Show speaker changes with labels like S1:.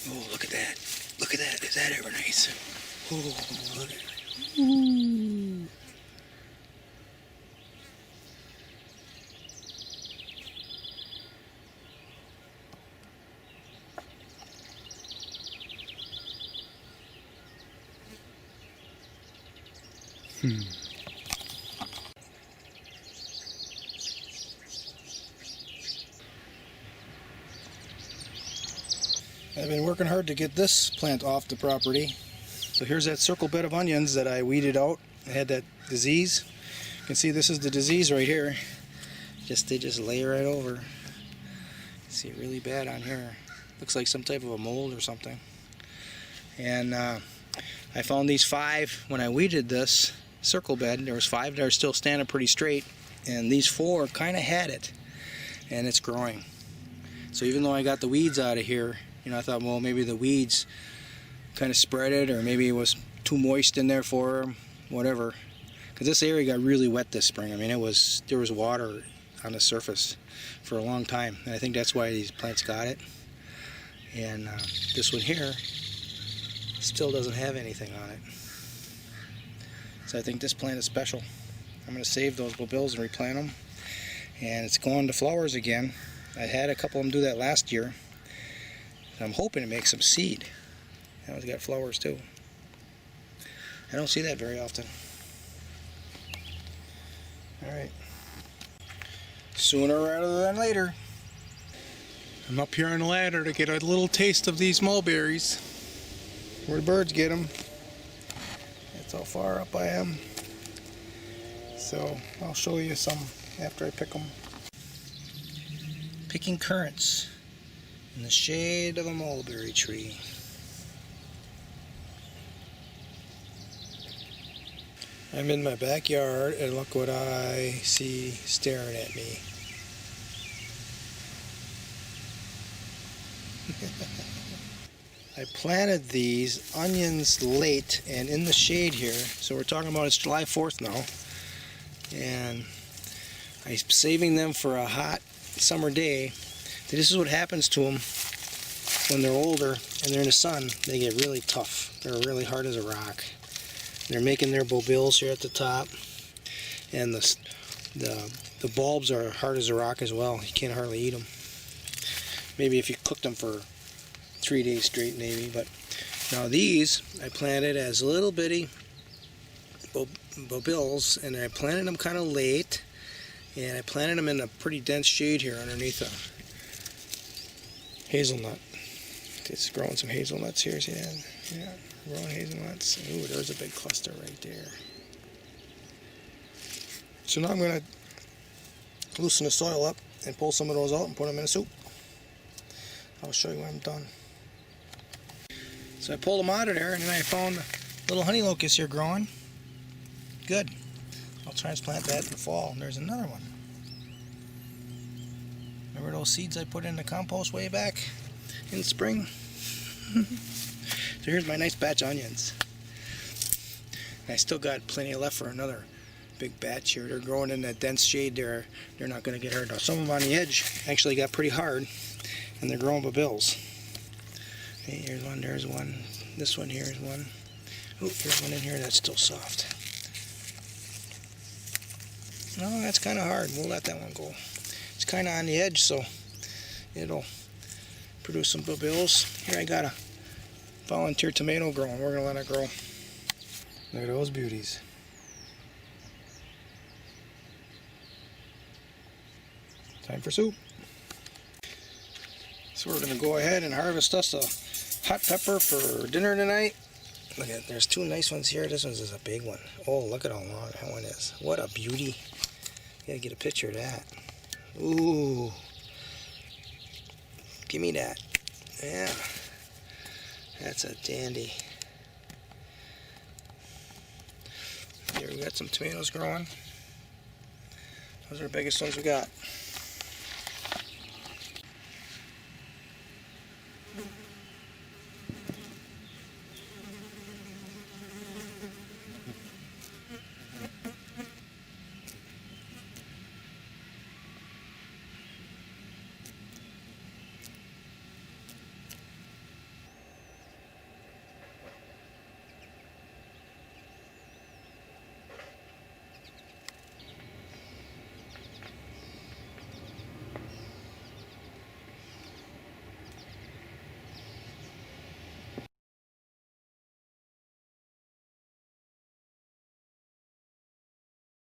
S1: Oh, look at that. Look at that. Is that ever nice? Oh, look at it. Ooh. I've been working hard to get this plant off the property. So here's that circle bed of onions that I weeded out. I had that disease. You can see this is the disease right here. They just lay right over. See it really bad on here. Looks like some type of a mold or something. And I found these 5 when I weeded this circle bed. There was 5 that are still standing pretty straight, and these 4 kind of had it, and it's growing. So even though I got the weeds out of here, you know, I thought, well, maybe the weeds kind of spread it, or maybe it was too moist in there for them, whatever. Because this area got really wet this spring. I mean, there was water on the surface for a long time, and I think that's why these plants got it. And this one here still doesn't have anything on it. So I think this plant is special. I'm going to save those bills and replant them. And it's going to flowers again. I had a couple of them do that last year. I'm hoping to make some seed. Now it's got flowers too. I don't see that very often. Alright. Sooner rather than later.
S2: I'm up here on the ladder to get a little taste of these mulberries.
S1: Where the birds get them. That's how far up I am. So I'll show you some after I pick them. Picking currants in the shade of a mulberry tree. I'm in my backyard and look what I see staring at me. I planted these onions late and in the shade here, so we're talking about it's July 4th now, and I'm saving them for a hot summer day. This is what happens to them when they're older and they're in the sun. They get really tough. They're really hard as a rock. They're making their bobills here at the top, and the bulbs are hard as a rock as well. You can't hardly eat them. Maybe if you cooked them for 3 days straight, maybe. But now these I planted as little bitty bobills, and I planted them kind of late, and I planted them in a pretty dense shade here underneath a hazelnut. It's growing some hazelnuts here. See that? Yeah, growing hazelnuts. Ooh, there's a big cluster right there. So now I'm going to loosen the soil up and pull some of those out and put them in a soup. I'll show you when I'm done. So I pulled them out of there, and then I found a little honey locust here growing. Good. I'll transplant that in the fall. And there's another one. Remember those seeds I put in the compost way back in spring? So here's my nice batch of onions. I still got plenty left for another big batch here. They're growing in that dense shade there. They're not going to get hurt. Now some of them on the edge actually got pretty hard, and they're growing bobills. Okay, here's one, there's one. This one here is one. Oh, here's one in here that's still soft. No, that's kind of hard. We'll let that one go. It's kind of on the edge, so it'll produce some bobills. Here I got a volunteer tomato growing. We're going to let it grow. Look at those beauties. Time for soup. So we're going to go ahead and harvest us a hot pepper for dinner tonight. Look at, there's 2 nice ones here. This one's a big one. Oh, look at how long that one is. What a beauty. Gotta get a picture of that. Ooh. Give me that. Yeah. That's a dandy. Here we got some tomatoes growing. Those are the biggest ones we got.